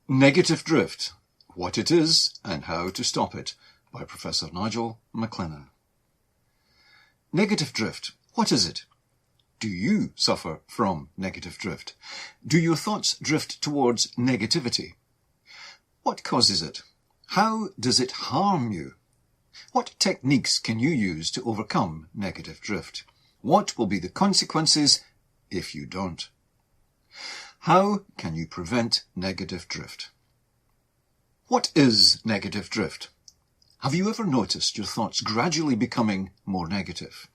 Negative drift, what it is and how to stop it, by Professor Nigel MacLennan. Negative drift, what is it? Do you suffer from negative drift? Do your thoughts drift towards negativity? What causes it? How does it harm you? What techniques can you use to overcome negative drift? What will be the consequences if you don't? How can you prevent negative drift? What is negative drift? Have you ever noticed your thoughts gradually becoming more negative?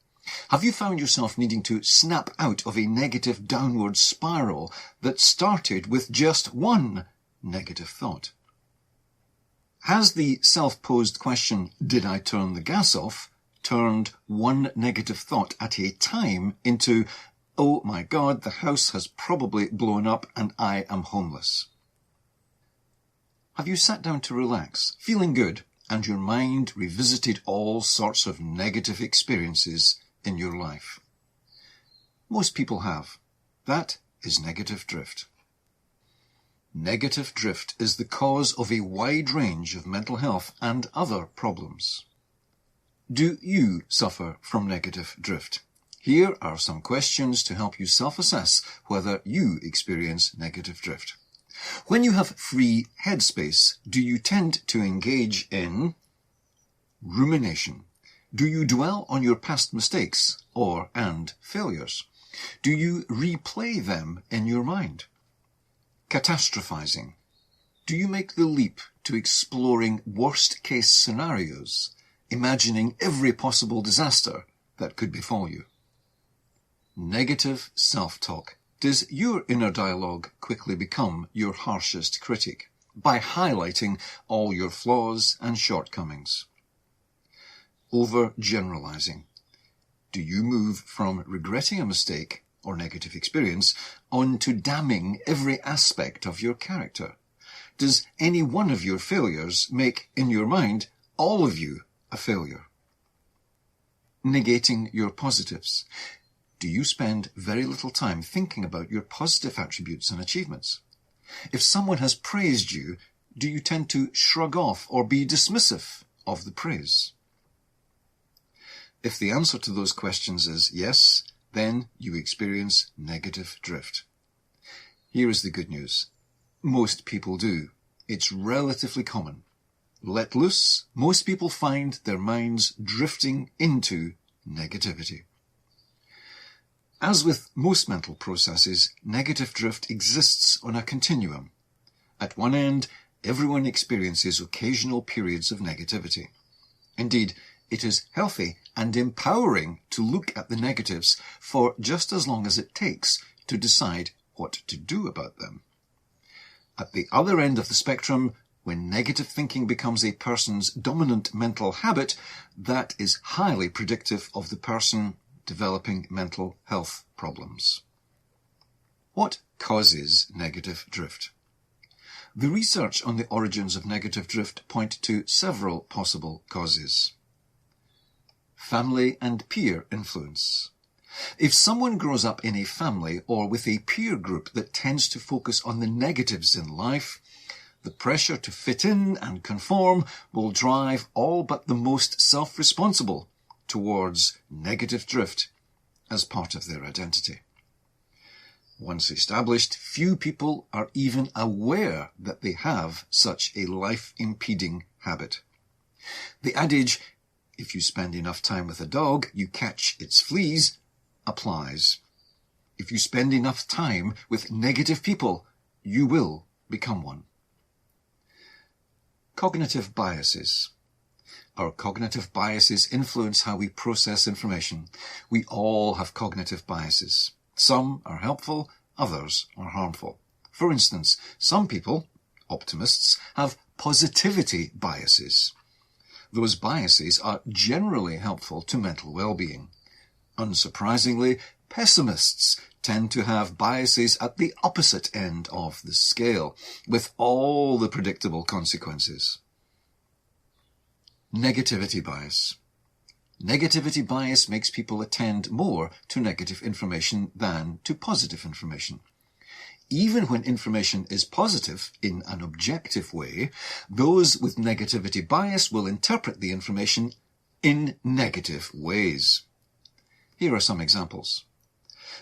Have you found yourself needing to snap out of a negative downward spiral that started with just one negative thought? Has the self-posed question, did I turn the gas off, turned one negative thought at a time into, oh my God, the house has probably blown up and I am homeless? Have you sat down to relax, feeling good, and your mind revisited all sorts of negative experiences in your life? Most people have. That is negative drift. Negative drift is the cause of a wide range of mental health and other problems. Do you suffer from negative drift? Here are some questions to help you self-assess whether you experience negative drift. When you have free headspace, do you tend to engage in rumination? Do you dwell on your past mistakes and failures? Do you replay them in your mind? Catastrophizing. Do you make the leap to exploring worst-case scenarios, imagining every possible disaster that could befall you? Negative self-talk. Does your inner dialogue quickly become your harshest critic by highlighting all your flaws and shortcomings? Overgeneralizing. Do you move from regretting a mistake or negative experience on to damning every aspect of your character? Does any one of your failures make, in your mind, all of you a failure? Negating your positives. Do you spend very little time thinking about your positive attributes and achievements? If someone has praised you, do you tend to shrug off or be dismissive of the praise? If the answer to those questions is yes, then you experience negative drift. Here is the good news. Most people do. It's relatively common. Let loose, most people find their minds drifting into negativity. As with most mental processes, negative drift exists on a continuum. At one end, everyone experiences occasional periods of negativity. Indeed, it is healthy and empowering to look at the negatives for just as long as it takes to decide what to do about them. At the other end of the spectrum, when negative thinking becomes a person's dominant mental habit, that is highly predictive of the person developing mental health problems. What causes negative drift? The research on the origins of negative drift point to several possible causes. Family and peer influence. If someone grows up in a family or with a peer group that tends to focus on the negatives in life, the pressure to fit in and conform will drive all but the most self-responsible towards negative drift as part of their identity. Once established, few people are even aware that they have such a life-impeding habit. The adage, if you spend enough time with a dog, you catch its fleas, applies. If you spend enough time with negative people, you will become one. Cognitive biases. Our cognitive biases influence how we process information. We all have cognitive biases. Some are helpful, others are harmful. For instance, some people, optimists, have positivity biases. Those biases are generally helpful to mental well-being. Unsurprisingly, pessimists tend to have biases at the opposite end of the scale, with all the predictable consequences. Negativity bias. Negativity bias makes people attend more to negative information than to positive information. Even when information is positive in an objective way, those with negativity bias will interpret the information in negative ways. Here are some examples.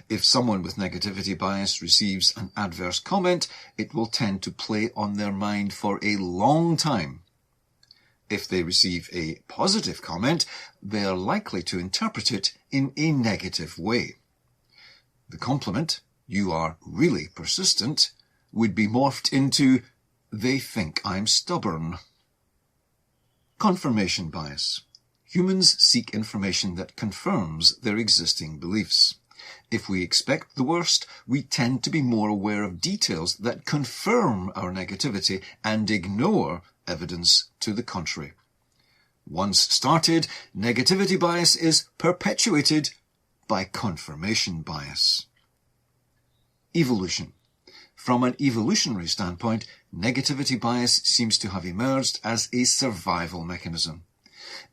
If someone with negativity bias receives an adverse comment, it will tend to play on their mind for a long time. If they receive a positive comment, they are likely to interpret it in a negative way. The compliment, "You are really persistent," would be morphed into, "They think I'm stubborn." Confirmation bias. Humans seek information that confirms their existing beliefs. If we expect the worst, we tend to be more aware of details that confirm our negativity and ignore evidence to the contrary. Once started, negativity bias is perpetuated by confirmation bias. Evolution. From an evolutionary standpoint, negativity bias seems to have emerged as a survival mechanism.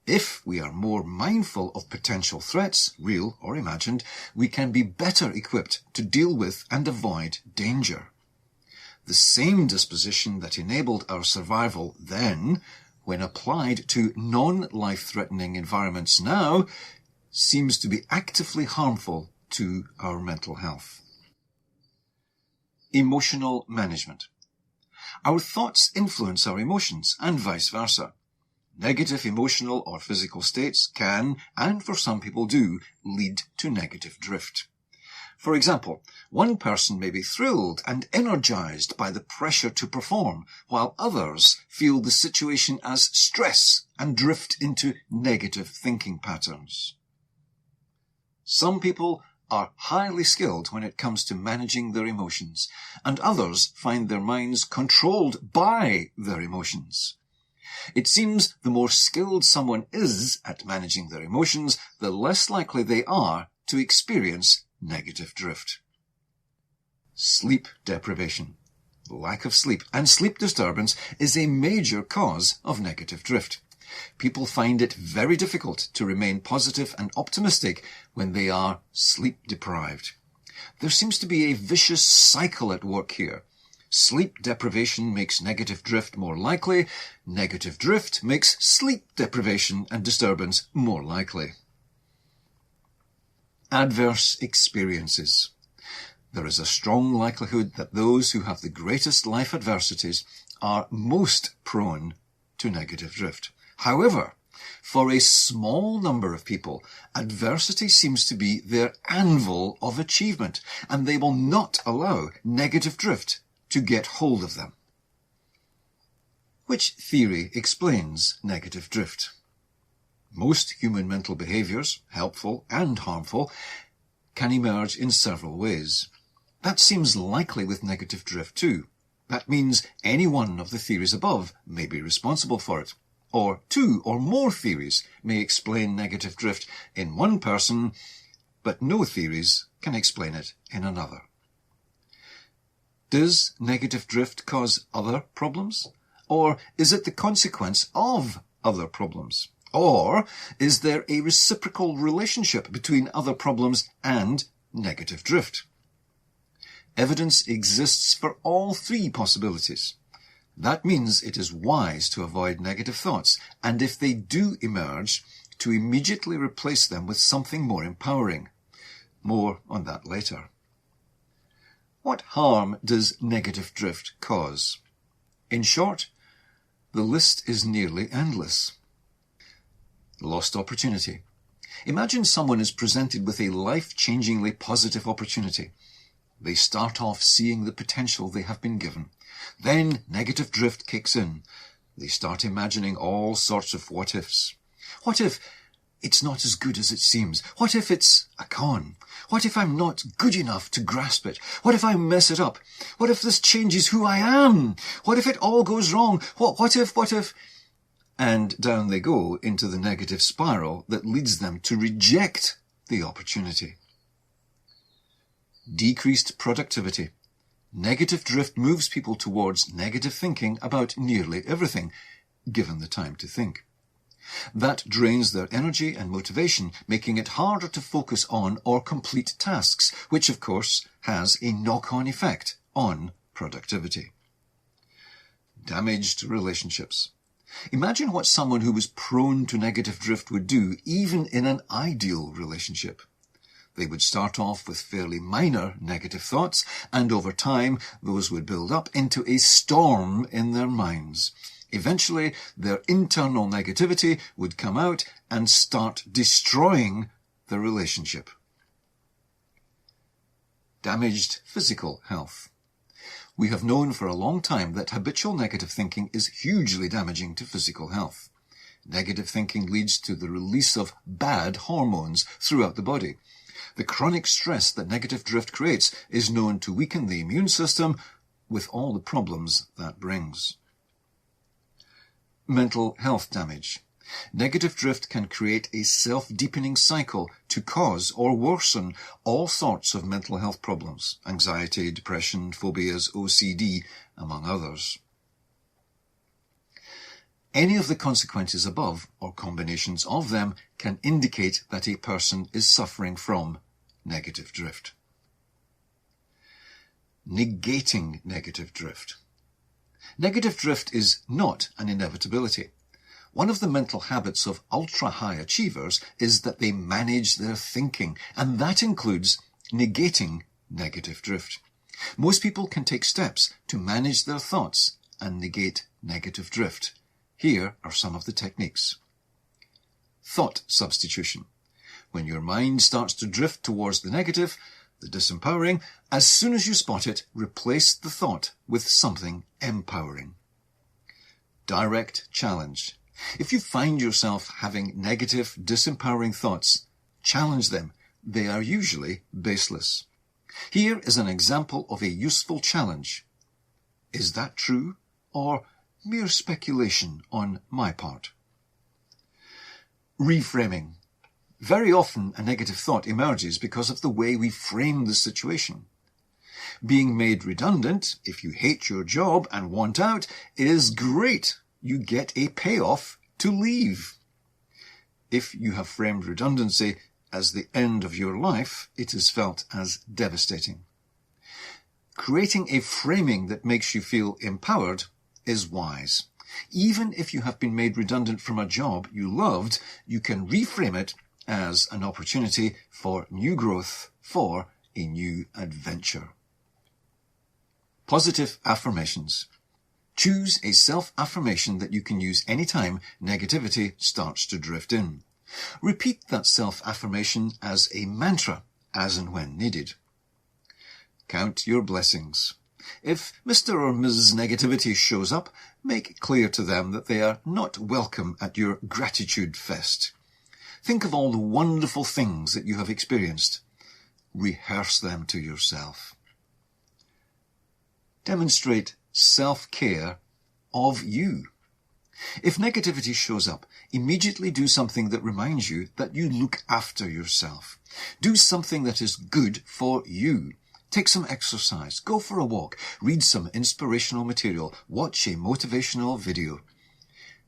If we are more mindful of potential threats, real or imagined, we can be better equipped to deal with and avoid danger. The same disposition that enabled our survival then, when applied to non-life-threatening environments now, seems to be actively harmful to our mental health. Emotional management. Our thoughts influence our emotions and vice versa. Negative emotional or physical states can, and for some people do, lead to negative drift. For example, one person may be thrilled and energized by the pressure to perform, while others feel the situation as stress and drift into negative thinking patterns. Some people are highly skilled when it comes to managing their emotions, and others find their minds controlled by their emotions. It seems the more skilled someone is at managing their emotions, the less likely they are to experience negative drift. Sleep deprivation. Lack of sleep and sleep disturbance is a major cause of negative drift. People find it very difficult to remain positive and optimistic when they are sleep deprived. There seems to be a vicious cycle at work here. Sleep deprivation makes negative drift more likely. Negative drift makes sleep deprivation and disturbance more likely. Adverse experiences. There is a strong likelihood that those who have the greatest life adversities are most prone to negative drift. However, for a small number of people, adversity seems to be their anvil of achievement, and they will not allow negative drift to get hold of them. Which theory explains negative drift? Most human mental behaviours, helpful and harmful, can emerge in several ways. That seems likely with negative drift too. That means any one of the theories above may be responsible for it. Or two or more theories may explain negative drift in one person, but no theories can explain it in another. Does negative drift cause other problems? Or is it the consequence of other problems? Or is there a reciprocal relationship between other problems and negative drift? Evidence exists for all three possibilities. That means it is wise to avoid negative thoughts, and if they do emerge, to immediately replace them with something more empowering. More on that later. What harm does negative drift cause? In short, the list is nearly endless. Lost opportunity. Imagine someone is presented with a life-changingly positive opportunity. They start off seeing the potential they have been given. Then negative drift kicks in. They start imagining all sorts of what-ifs. What if it's not as good as it seems? What if it's a con? What if I'm not good enough to grasp it? What if I mess it up? What if this changes who I am? What if it all goes wrong? What if? And down they go into the negative spiral that leads them to reject the opportunity. Decreased productivity. Negative drift moves people towards negative thinking about nearly everything, given the time to think. That drains their energy and motivation, making it harder to focus on or complete tasks, which of course has a knock-on effect on productivity. Damaged relationships. Imagine what someone who was prone to negative drift would do, even in an ideal relationship. They would start off with fairly minor negative thoughts, and over time, those would build up into a storm in their minds. Eventually, their internal negativity would come out and start destroying the relationship. Damaged physical health. We have known for a long time that habitual negative thinking is hugely damaging to physical health. Negative thinking leads to the release of bad hormones throughout the body. The chronic stress that negative drift creates is known to weaken the immune system, with all the problems that brings. Mental health damage. Negative drift can create a self-deepening cycle to cause or worsen all sorts of mental health problems, anxiety, depression, phobias, OCD, among others. Any of the consequences above, or combinations of them, can indicate that a person is suffering from negative drift. Negating negative drift. Negative drift is not an inevitability. One of the mental habits of ultra-high achievers is that they manage their thinking, and that includes negating negative drift. Most people can take steps to manage their thoughts and negate negative drift. Here are some of the techniques. Thought substitution. When your mind starts to drift towards the negative, the disempowering, as soon as you spot it, replace the thought with something empowering. Direct challenge. If you find yourself having negative, disempowering thoughts, challenge them. They are usually baseless. Here is an example of a useful challenge. Is that true, or mere speculation on my part? Reframing. Very often a negative thought emerges because of the way we frame the situation. Being made redundant, if you hate your job and want out, is great. You get a payoff to leave. If you have framed redundancy as the end of your life, it is felt as devastating. Creating a framing that makes you feel empowered is wise. Even if you have been made redundant from a job you loved, you can reframe it as an opportunity for new growth, for a new adventure. Positive affirmations. Choose a self-affirmation that you can use anytime negativity starts to drift in. Repeat that self-affirmation as a mantra, as and when needed. Count your blessings. If Mr. or Ms. Negativity shows up, make clear to them that they are not welcome at your gratitude fest. Think of all the wonderful things that you have experienced. Rehearse them to yourself. Demonstrate self-care of you. If negativity shows up, immediately do something that reminds you that you look after yourself. Do something that is good for you. Take some exercise, go for a walk, read some inspirational material, watch a motivational video.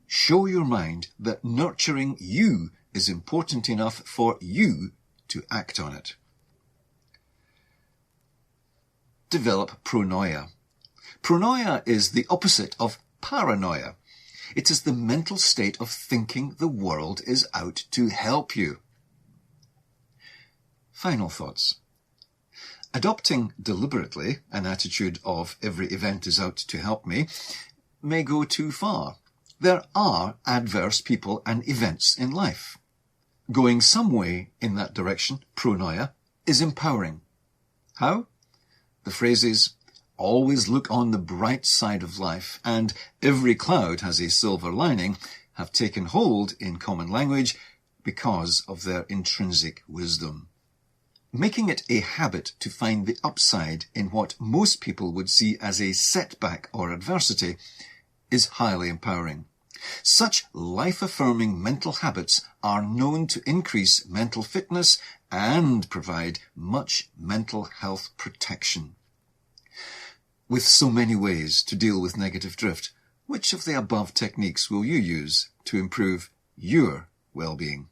Show your mind that nurturing you is important enough for you to act on it. Develop pronoia. Pronoia is the opposite of paranoia. It is the mental state of thinking the world is out to help you. Final thoughts. Adopting deliberately an attitude of every event is out to help me may go too far. There are adverse people and events in life. Going some way in that direction, pronoia, is empowering. How? The phrases, always look on the bright side of life, and every cloud has a silver lining, have taken hold in common language because of their intrinsic wisdom. Making it a habit to find the upside in what most people would see as a setback or adversity is highly empowering. Such life-affirming mental habits are known to increase mental fitness and provide much mental health protection. With so many ways to deal with negative drift, which of the above techniques will you use to improve your well-being?